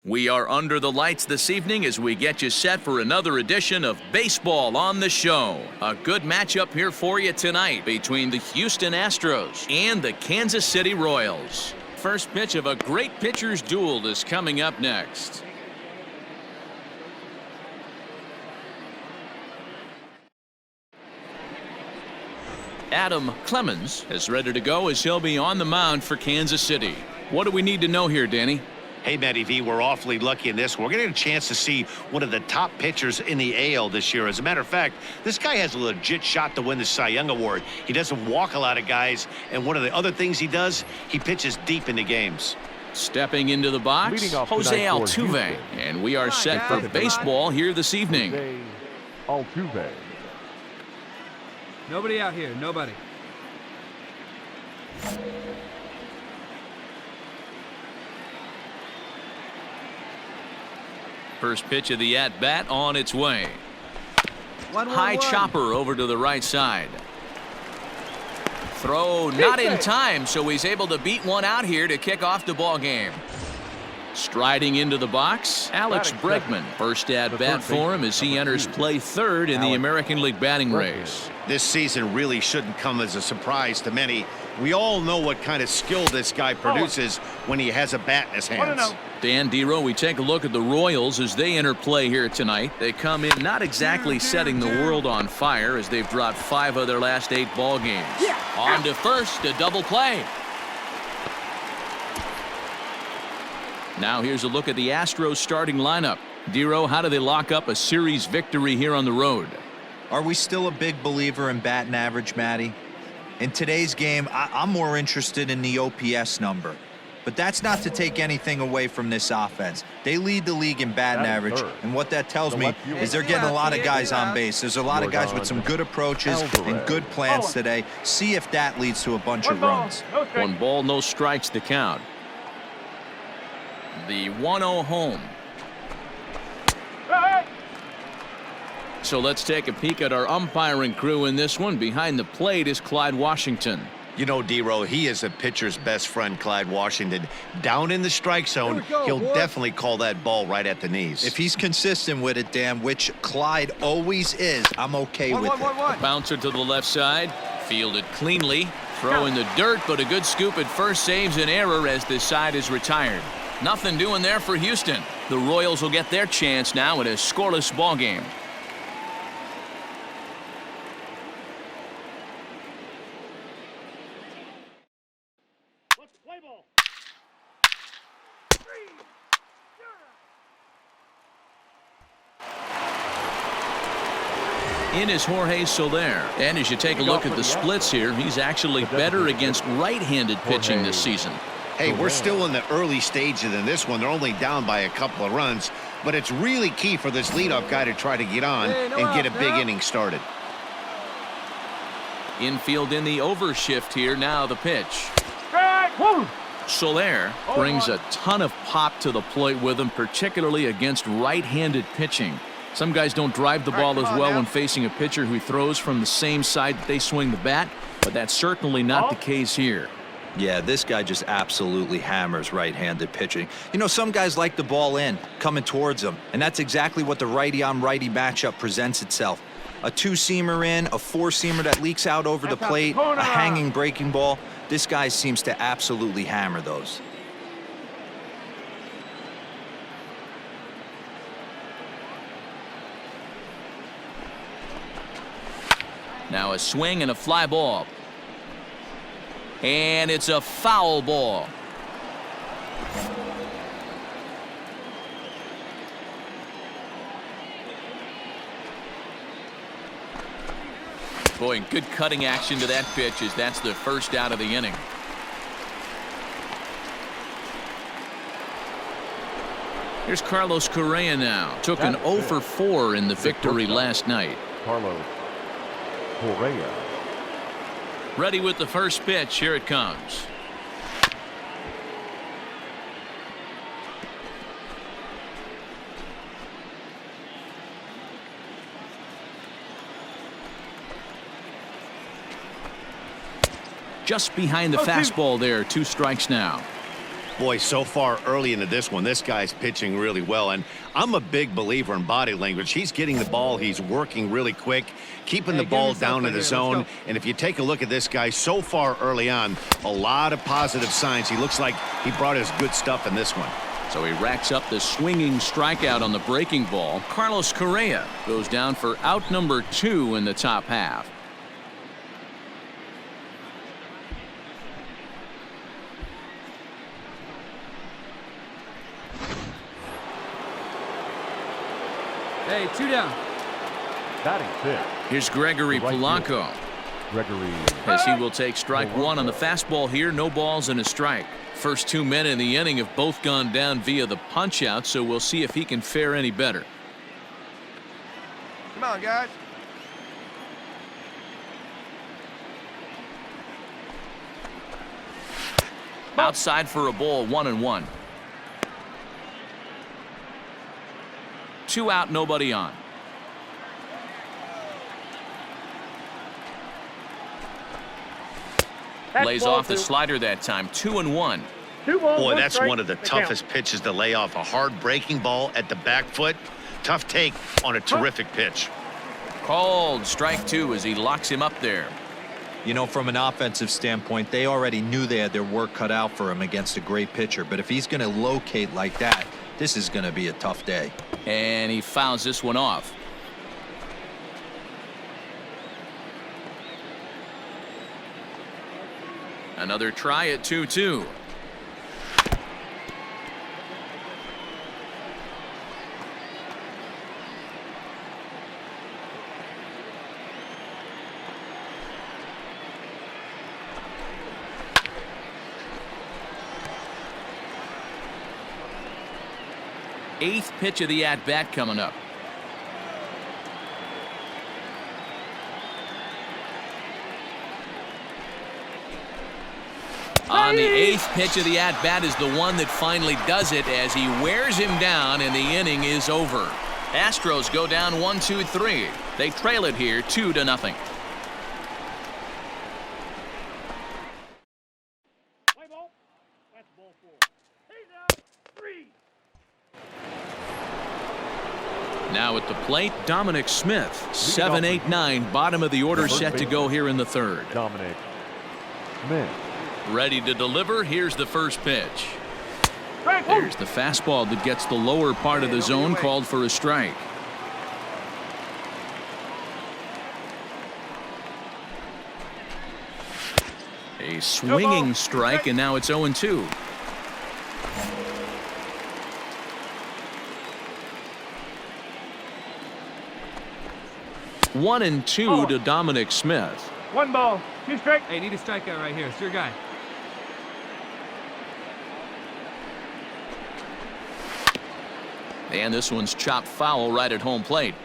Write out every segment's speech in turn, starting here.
We are under the lights this evening as we get you set for another edition of Baseball on the Show. A good matchup here for you tonight between the Houston Astros and the Kansas City Royals. First pitch of a great pitcher's duel is coming up next. Adam Clemens is ready to go as he'll be on the mound for Kansas City. What do we need to know here, Danny? Hey, Matty V, we're awfully lucky in this. We're going to get a chance to see one of the top pitchers in the AL this year. As a matter of fact, this guy has a legit shot to win the Cy Young Award. He doesn't walk a lot of guys, and one of the other things he does, he pitches deep into games. Stepping into the box, Jose Altuve, and we are set for baseball here this evening. Altuve. Nobody out here, nobody. First pitch of the at-bat on its way. High 1-1-1. chopper over to the right side. Throw not in time, so he's able to beat one out here to kick off the ball game. Striding into the box, Alex Bregman. First at-bat for him as he enters play third in the American League batting race. This season really shouldn't come as a surprise to many. We all know what kind of skill this guy produces when he has a bat in his hands. Dan Dero, we take a look at the Royals as they enter play here tonight. They come in not exactly setting the world on fire as they've dropped 5 of their last 8 ball games. On to first, a double play. Now here's a look at the Astros starting lineup. Dero, how do they lock up a series victory here on the road? Are we still a big believer in batting average, Matty? In today's game, I'm more interested in the OPS number. But that's not to take anything away from this offense. They lead the league in batting average, and what that tells me is they're getting a lot of guys on base. There's a lot of guys with some good approaches and good plans today. See if that leads to a bunch of runs. 1 ball, no strikes to count. The 1-0 home. So let's take a peek at our umpiring crew in this one. Behind the plate is Clyde Washington. You know, Dero, he is a pitcher's best friend, Clyde Washington. Down in the strike zone, he'll definitely call that ball right at the knees. If he's consistent with it, Dan, which Clyde always is, I'm okay with it. Bouncer to the left side. Fielded cleanly. Throw in the dirt, but a good scoop at first saves an error as this side is retired. Nothing doing there for Houston. The Royals will get their chance now in a scoreless ball game. In is Jorge Soler. And as you take a look at the splits here, he's actually better against right-handed pitching this season. Hey, we're still in the early stages in this one. They're only down by a couple of runs, but it's really key for this leadoff guy to try to get on and get a big inning started. Infield in the overshift here. Now the pitch. Soler brings a ton of pop to the plate with him, particularly against right-handed pitching. Some guys don't drive the ball as well when facing a pitcher who throws from the same side that they swing the bat, but that's certainly not the case here. Yeah, this guy just absolutely hammers right-handed pitching. You know, some guys like the ball in, coming towards them, and that's exactly what the righty-on-righty matchup presents itself. A 2-seamer in, a 4-seamer that leaks out over the plate, a hanging breaking ball. This guy seems to absolutely hammer those. Now a swing and a fly ball. And it's a foul ball. Boy, good cutting action to that pitch as that's the first out of the inning. Here's Carlos Correa now. Took an 0 for 4 in the victory last night. Carlos Correa. Ready with the first pitch. Here it comes. Just behind the fastball there. 2 strikes now. Boy, so far early into this one, this guy's pitching really well, and I'm a big believer in body language. He's getting the ball, he's working really quick, keeping the ball down in the zone, and if you take a look at this guy so far early on, a lot of positive signs. He looks like he brought his good stuff in this one. So he racks up the swinging strikeout on the breaking ball. Carlos Correa goes down for out number 2 in the top half. Hey, 2 down. Batting fifth. Here's Gregory Right Polanco, Gregory. as he will take strike 1 on the fastball here. No balls and a strike. First 2 men in the inning have both gone down via the punch out, so we'll see if he can fare any better. Come on, guys. Outside for a ball, 1-1. 2 out, nobody on. Lays off the slider that time. 2-1. Boy, that's one of the toughest pitches to lay off. A hard breaking ball at the back foot. Tough take on a terrific pitch. Called strike 2 as he locks him up there. You know, from an offensive standpoint, they already knew they had their work cut out for him against a great pitcher. But if he's going to locate like that, this is going to be a tough day. And he fouls this one off. Another try at 2-2. Eighth pitch of the at-bat coming up. On the 8th pitch of the at-bat is the one that finally does it as he wears him down and the inning is over. Astros go down 1-2-3. They trail it here 2-0. Now at the plate, Dominic Smith. 7, 8, 9, bottom of the order, set to go here in the third. Dominic Smith. Ready to deliver. Here's the first pitch. There's the fastball that gets the lower part of the zone, called for a strike. A swinging strike, and now it's 0-2. One and two to Dominic Smith. 1 ball, 2 strikes. Hey, need a strikeout right here. It's your guy. And this one's chopped foul right at home plate.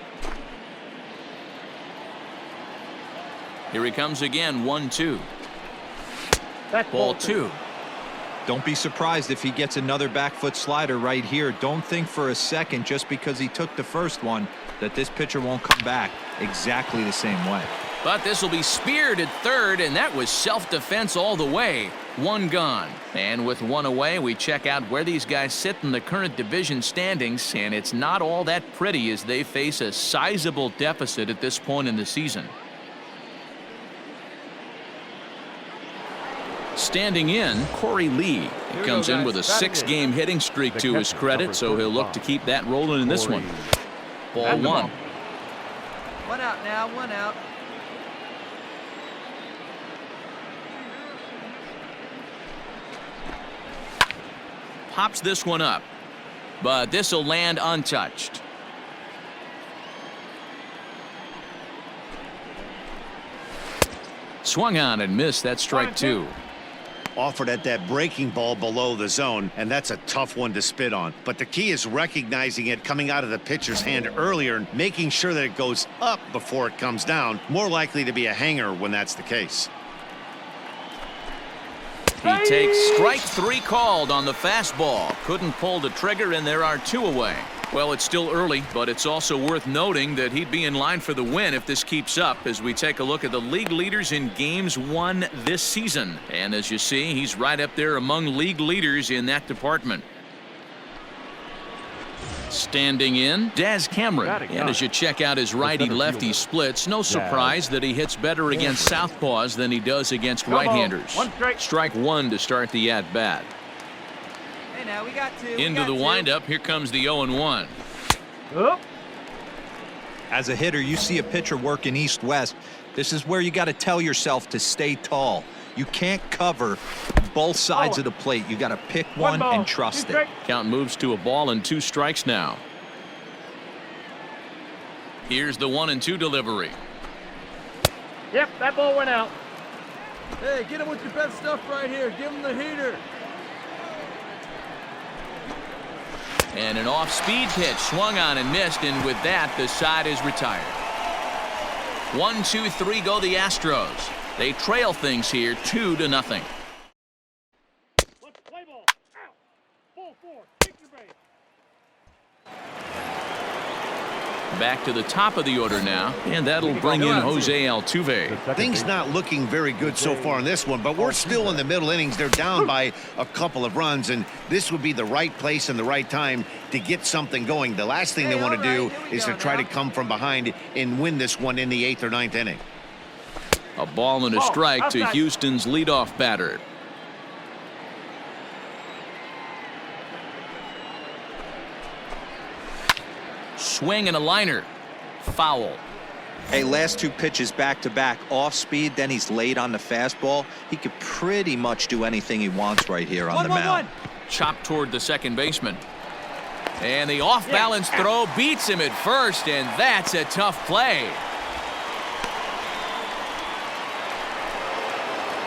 Here he comes again, 1-2. Ball 2. Don't be surprised if he gets another back foot slider right here. Don't think for a second, just because he took the first one, that this pitcher won't come back exactly the same way. But this will be speared at third, and that was self-defense all the way. 1 gone. And with 1 away, we check out where these guys sit in the current division standings, and it's not all that pretty as they face a sizable deficit at this point in the season. Standing in, Corey Lee. He comes in with a 6-game hitting streak to his credit, so he'll look to keep that rolling in this one. Ball 1. 1 out now, 1 out. Pops this one up, but this will land untouched. Swung on and missed. That strike 2. Offered at that breaking ball below the zone, and that's a tough one to spit on. But the key is recognizing it coming out of the pitcher's hand earlier and making sure that it goes up before it comes down. More likely to be a hanger when that's the case. He takes strike 3 called on the fastball. Couldn't pull the trigger, and there are 2 away. Well, it's still early, but it's also worth noting that he'd be in line for the win if this keeps up as we take a look at the league leaders in games won this season. And as you see, he's right up there among league leaders in that department. Standing in, Daz Cameron. And as you check out his righty-lefty splits, no surprise that he hits better against southpaws than he does against right-handers. Strike 1 to start the at-bat. Hey, now we got 2. Into the windup, here comes the 0-1. As a hitter, you see a pitcher working east-west. This is where you got to tell yourself to stay tall. You can't cover both sides of the plate. You got to pick one and trust it. Count moves to a ball and 2 strikes now. Here's the 1-2 delivery. Yep, that ball went out. Hey, get him with your best stuff right here. Give him the heater. And an off-speed pitch swung on and missed, and with that, the side is retired. 1, 2, 3 go the Astros. They trail things here 2-0. Let's play ball. Out. Ball 4. Take your base. Back to the top of the order now, and that'll bring in Jose Altuve. Things not looking very good so far in this one, but we're still in the middle innings. They're down by a couple of runs, and this would be the right place and the right time to get something going. The last thing they want to do is to try to come from behind and win this one in the 8th or 9th inning. A ball and a strike to Houston's leadoff batter. Swing and a liner. Foul. Hey, last 2 pitches back-to-back, off speed, then he's late on the fastball. He could pretty much do anything he wants right here on the mound. Chopped toward the second baseman. And the off-balance throw beats him at first, and that's a tough play.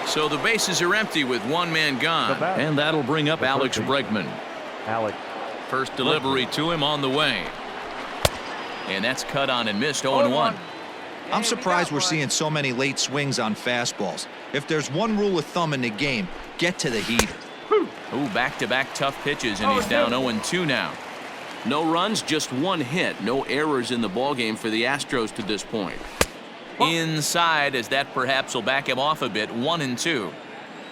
So the bases are empty with 1 man gone, and that'll bring up Alex Bregman. First delivery to him on the way. And that's cut on and missed 0-1. I'm surprised we're seeing so many late swings on fastballs. If there's one rule of thumb in the game, get to the heater. Ooh, back-to-back tough pitches, and he's down 0-2 now. No runs, just 1 hit. No errors in the ballgame for the Astros to this point. Inside, as that perhaps will back him off a bit. 1-2.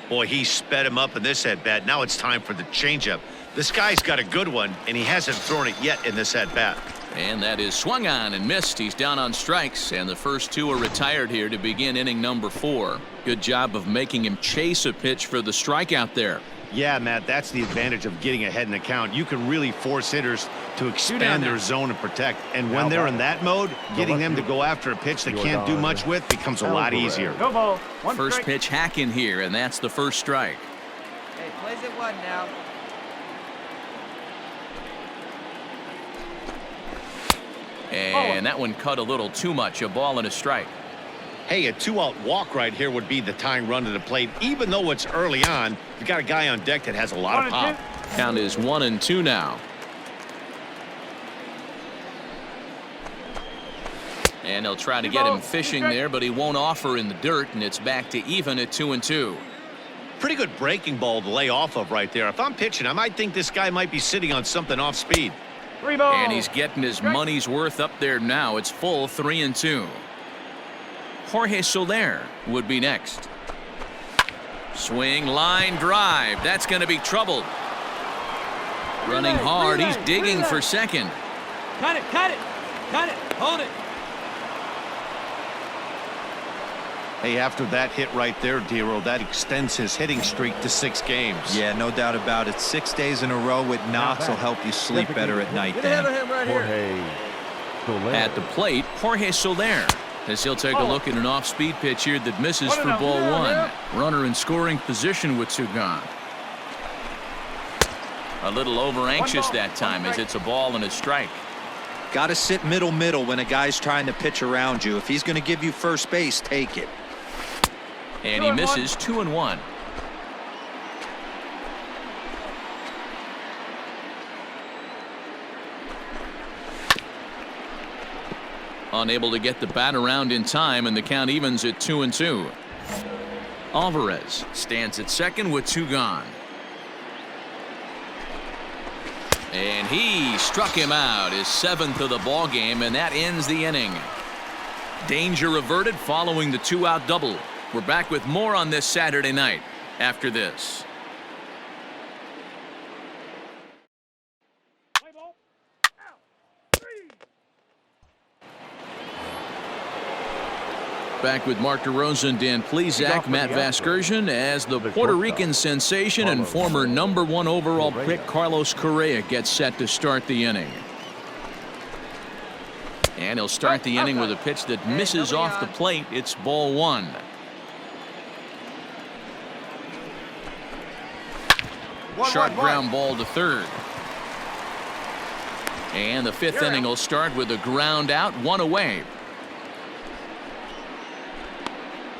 Boy, he sped him up in this at-bat. Now it's time for the changeup. This guy's got a good one, and he hasn't thrown it yet in this at-bat. And that is swung on and missed. He's down on strikes, and the first 2 are retired here to begin inning number 4. Good job of making him chase a pitch for the strikeout there. Yeah, Matt, that's the advantage of getting ahead in the count. You can really force hitters to expand their zone and protect. And when they're in that mode, getting them to go after a pitch they can't do much with becomes a lot easier. No ball. 1 First strike. pitch hack in here, and that's the first strike. Hey, plays at 1 now. And that one cut a little too much. A ball and a strike. Hey, a 2-out walk right here would be the tying run to the plate. Even though it's early on, you've got a guy on deck that has a lot of pop. Count is 1-2 now. And they'll try to get him fishing there, but he won't offer in the dirt, and it's back to even at 2-2. Pretty good breaking ball to lay off of right there. If I'm pitching, I might think this guy might be sitting on something off speed. 3 balls. And he's getting his money's worth up there now. It's full 3-2. Jorge Soler would be next. Swing, line, drive. That's going to be troubled. Running hard. He's digging for second. Cut it, cut it, cut it, hold it. Hey, after that hit right there, Dero, that extends his hitting streak to 6 games. Yeah, no doubt about it. 6 days in a row with knocks will help you sleep better at night. Get ahead of him right here. At the plate, Jorge Soler. As he'll take a look at an off-speed pitch here that misses for ball 1. Runner in scoring position with 2 gone. A little over-anxious that time as it's a ball and a strike. Got to sit middle when a guy's trying to pitch around you. If he's going to give you first base, take it. And he misses 2-1. Unable to get the bat around in time, and the count evens at 2-2. Alvarez stands at second with 2 gone. And he struck him out, his 7th of the ball game, and that ends the inning. Danger averted following the 2-out double. We're back with more on this Saturday night after this. Play ball. Out. 3. Back with Mark DeRosa and Dan Plesac, Matt Vasgersian, as the Puerto Rican sensation and former #1 overall pick Carlos Correa gets set to start the inning. And he'll start the inning with a pitch that misses off the plate. It's ball 1. Sharp ground ball to third. And the 5th inning will start with a ground out, 1 away.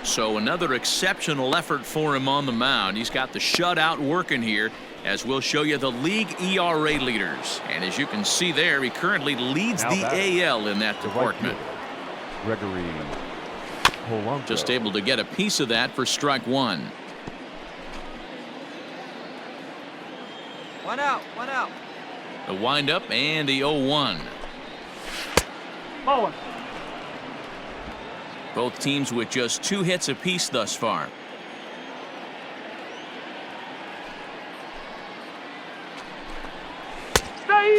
So another exceptional effort for him on the mound. He's got the shutout working here, as we'll show you the league ERA leaders. And as you can see there, he currently leads the AL in that department. Gregory Polanco. Just able to get a piece of that for strike 1. 1 out, 1 out. The windup and the 0-1. Ball 1. Both teams with just 2 hits apiece thus far.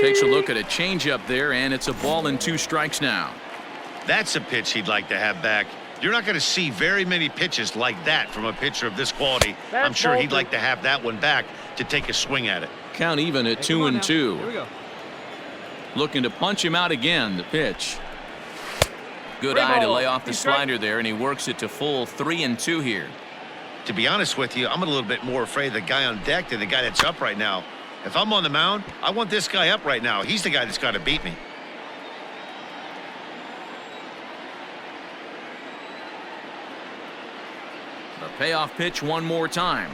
Takes a look at a changeup there, and it's a ball and 2 strikes now. That's a pitch he'd like to have back. You're not going to see very many pitches like that from a pitcher of this quality. I'm sure he'd like to have that one back to take a swing at it. Count even at 2-2. Here we go. Looking to punch him out again. The pitch. Good Great eye to ball. lay off the He's strike. slider there, and he works it to full 3-2 here. To be honest with you, I'm a little bit more afraid of the guy on deck than the guy that's up right now. If I'm on the mound, I want this guy up right now. He's the guy that's got to beat me. The payoff pitch one more time.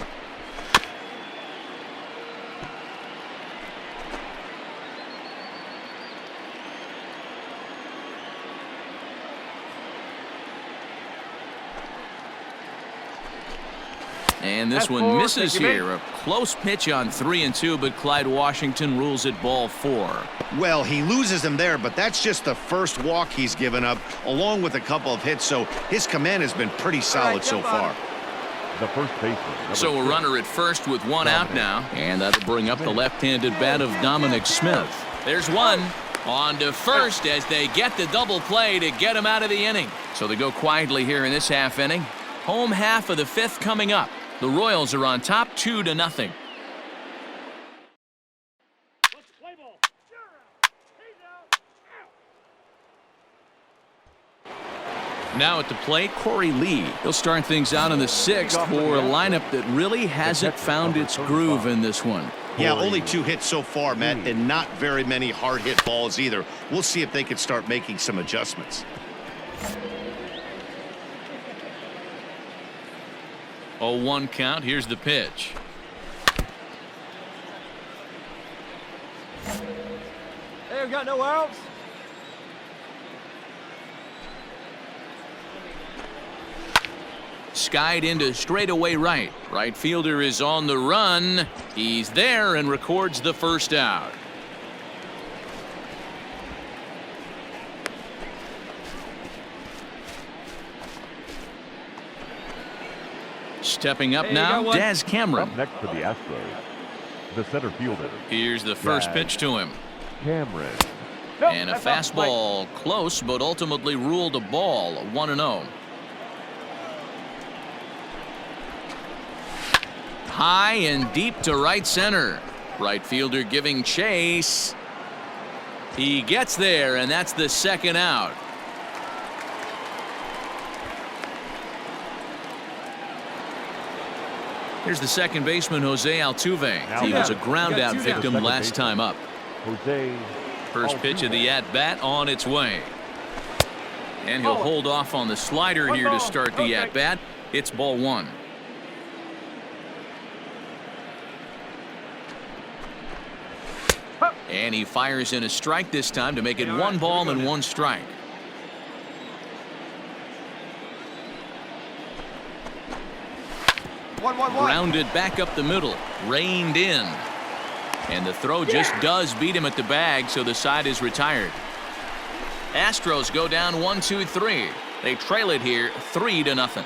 And this one misses here. A close pitch on 3-2, but Clyde Washington rules it ball 4. Well, he loses him there, but that's just the first walk he's given up, along with a couple of hits, so his command has been pretty solid so far. The first baseman. So a runner at first with 1 out now, and that'll bring up the left-handed bat of Dominic Smith. There's one. On to first as they get the double play to get him out of the inning. So they go quietly here in this half inning. Home half of the 5th coming up. The Royals are on top 2-0. Let's play ball. He's out. Now at the plate, Corey Lee. He'll start things out in the 6th for a lineup that really hasn't found its groove in this one. Yeah, only 2 hits so far, Matt, and not very many hard hit balls either. We'll see if they can start making some adjustments. 0-1 count. Here's the pitch. Hey, we got no outs. Skied into straightaway right. Right fielder is on the run. He's there and records the first out. Stepping up now, Daz Cameron. Up next for the Astros, the center fielder. Here's the first Daz pitch to him. Cameron. And a fastball close, but ultimately ruled a ball. 1-0. High and deep to right center. Right fielder giving chase. He gets there, and that's the second out. Here's the second baseman, Jose Altuve. He was a ground-out victim last time up. Jose. First pitch of the at-bat on its way. And he'll hold off on the slider here to start the at-bat. It's ball 1. And he fires in a strike this time to make it 1 ball and 1 strike. Grounded back up the middle. Reined in. And the throw just does beat him at the bag, so the side is retired. Astros go down 1-2-3. They trail it here 3-0.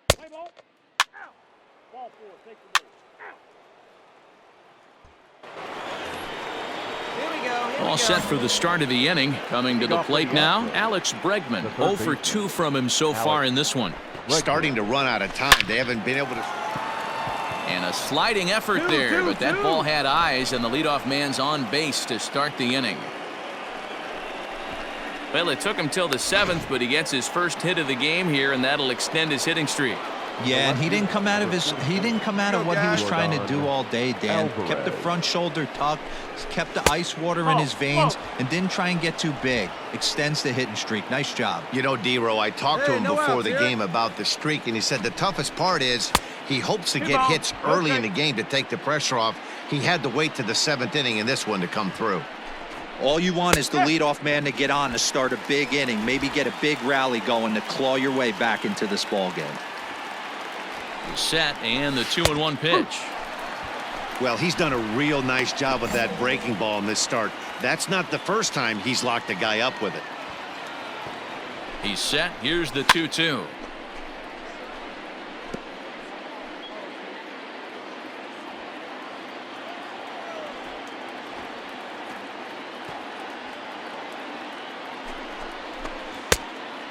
Play ball. Out. Ball 4. Take the ball. Out. All set for the start of the inning. Coming to the plate now, Alex Bregman. 0 for 2 from him so far in this one. Starting to run out of time. They haven't been able to. And a sliding effort there, but that ball had eyes, and the leadoff man's on base to start the inning. Well, it took him till the 7th, but he gets his first hit of the game here, and that'll extend his hitting streak. Yeah, and he didn't come out of what he was trying to do all day, Dan. Kept the front shoulder tucked, kept the ice water in his veins, and didn't try and get too big. Extends the hitting streak. Nice job. You know, D-Row, I talked to him before the game about the streak, and he said the toughest part is he hopes to get hits early in the game to take the pressure off. He had to wait to the 7th inning in this one to come through. All you want is the leadoff man to get on to start a big inning, maybe get a big rally going to claw your way back into this ball game. Set, and the 2-1 pitch. Well, he's done a real nice job with that breaking ball in this start. That's not the first time he's locked a guy up with it. He's set. Here's the 2-2.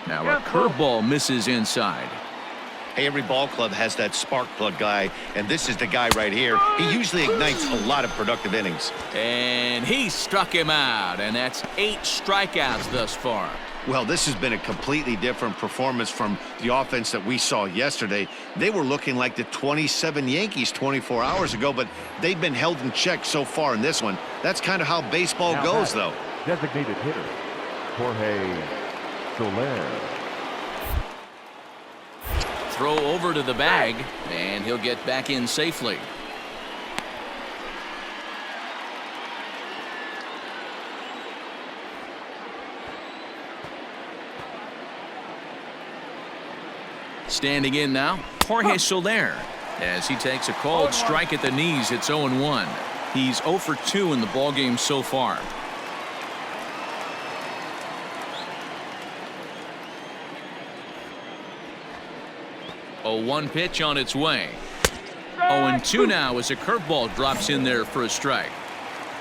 Now a curveball misses inside. Hey, every ball club has that spark plug guy, and this is the guy right here. He usually ignites a lot of productive innings. And he struck him out, and that's 8 strikeouts thus far. Well, this has been a completely different performance from the offense that we saw yesterday. They were looking like the 27 Yankees 24 hours ago, but they've been held in check so far in this one. That's kind of how baseball goes, though. Designated hitter, Jorge Soler. Throw over to the bag, and he'll get back in safely. Standing in now, Jorge Soler, as he takes a called strike at the knees. It's 0-1. He's 0 for 2 in the ballgame so far. A 1 pitch on its way. 0-2 now as a curveball drops in there for a strike.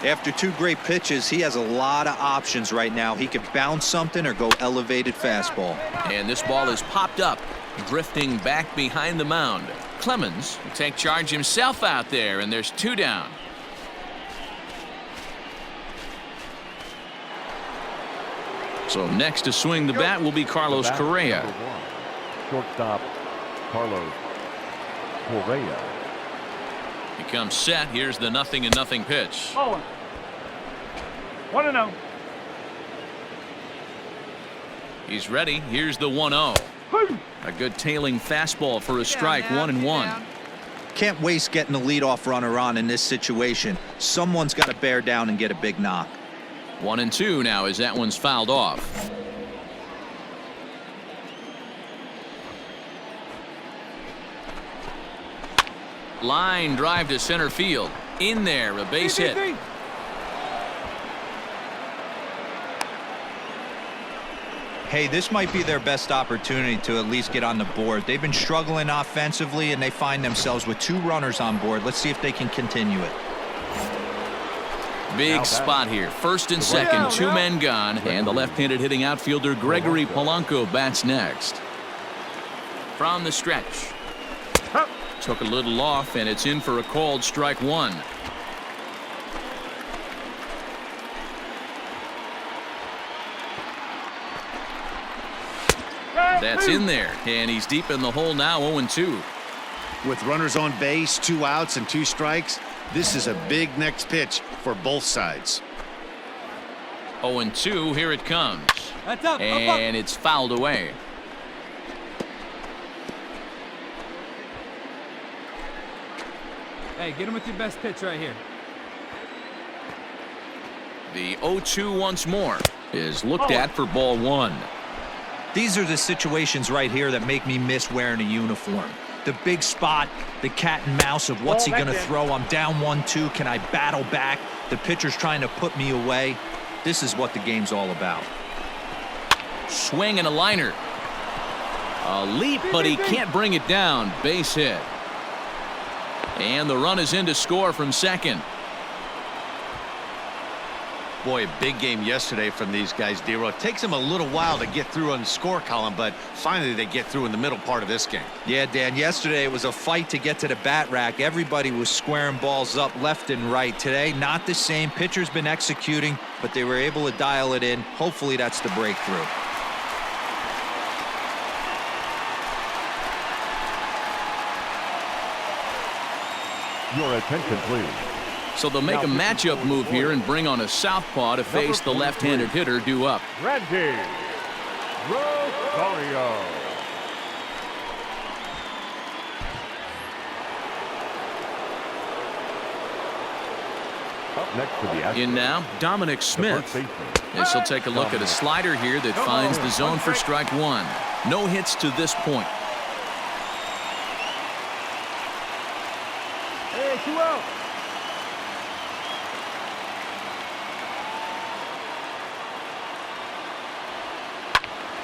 After 2 great pitches, he has a lot of options right now. He could bounce something or go elevated fastball. And this ball is popped up, drifting back behind the mound. Clemens will take charge himself out there, and there's 2 down. So next to swing the bat will be Carlos Correa. Shortstop, Carlos Correa. He comes set. Here's the 0-0 pitch. 1-0. He's ready. Here's the 1-0. A good tailing fastball for a strike. 1-1. Can't waste getting the leadoff runner on in this situation. Someone's got to bear down and get a big knock. 1-2 now as that one's fouled off. Line drive to center field. In there, a base hit. Hey, this might be their best opportunity to at least get on the board. They've been struggling offensively, and they find themselves with 2 runners on board. Let's see if they can continue it. Big spot here. First and second, 2 men gone, and the left-handed hitting outfielder Gregory Polanco bats next. From the stretch. Took a little off, and it's in for a called strike 1. That's in there, and he's deep in the hole now. 0-2. With runners on base, 2 outs and 2 strikes, this is a big next pitch for both sides. 0-2. Here it comes. That's up. And it's fouled away. Hey, get him with your best pitch right here. The 0-2 once more is looked at for ball 1. These are the situations right here that make me miss wearing a uniform. The big spot, the cat and mouse of what's he going to throw. I'm down 1-2. Can I battle back? The pitcher's trying to put me away. This is what the game's all about. Swing and a liner. A leap, but he can't bring it down. Base hit. And the run is in to score from second. Boy, a big game yesterday from these guys, D-Row. It takes them a little while to get through on the score column, but finally they get through in the middle part of this game. Yeah, Dan, yesterday it was a fight to get to the bat rack. Everybody was squaring balls up left and right. Today, not the same. Pitcher's been executing, but they were able to dial it in. Hopefully that's the breakthrough. Your attention, please. So they'll make a matchup move here and bring on a southpaw to face the left-handed hitter due up. Randy Rogelio. Up next to the Astros. In now, Dominic Smith. As he'll take a look at a slider here that finds the zone for strike one. No hits to this point. Hey, 2 out.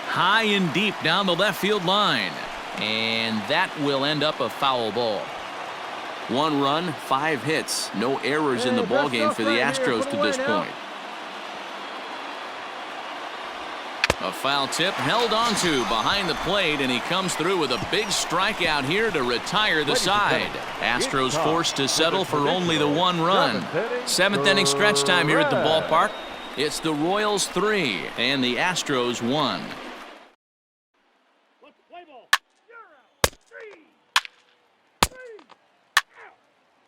High and deep down the left field line. And that will end up a foul ball. 1 run, 5 hits. No errors in the ballgame for the Astros to this point. A foul tip held onto behind the plate, and he comes through with a big strikeout here to retire the side. Astros forced to settle for only the 1 run. 7th inning stretch time here at the ballpark. It's the Royals 3 and the Astros 1. Let's play ball. You're out. 3. 3. Out.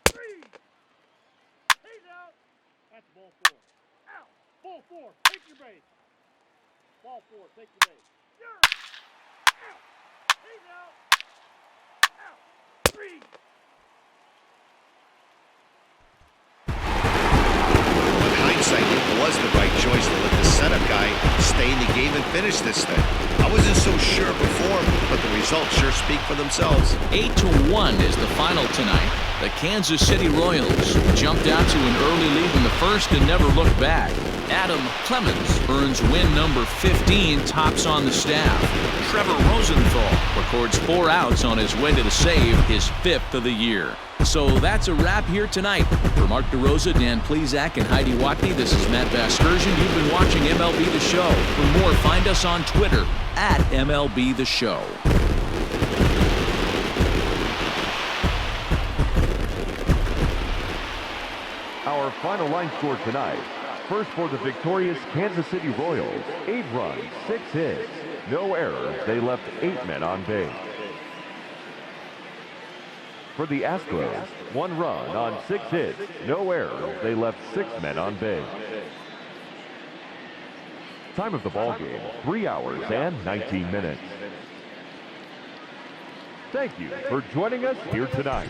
3. He's out. That's ball 4. Out. Ball 4. Take your base. Ball 4. Take your base. You're out. He's out. Out. 3. In hindsight, it was the right choice to let the setup guy stay in the game and finish this thing. I wasn't so sure before, but the results sure speak for themselves. 8-1 is the final tonight. The Kansas City Royals jumped out to an early lead in the first and never looked back. Adam Clemens earns win number 15, tops on the staff. Trevor Rosenthal records 4 outs on his way to the save, his 5th of the year. So that's a wrap here tonight. For Mark DeRosa, Dan Plezak, and Heidi Watney, this is Matt Vasgersian. You've been watching MLB The Show. For more, find us on Twitter at MLB The Show. Our final line score tonight. First for the victorious Kansas City Royals, 8 runs, 6 hits, no errors. They left 8 men on base. For the Astros, 1 run on 6 hits, no errors. They left 6 men on base. Time of the ball game, 3 hours and 19 minutes. Thank you for joining us here tonight.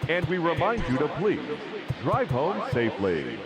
And we remind you to please drive home safely.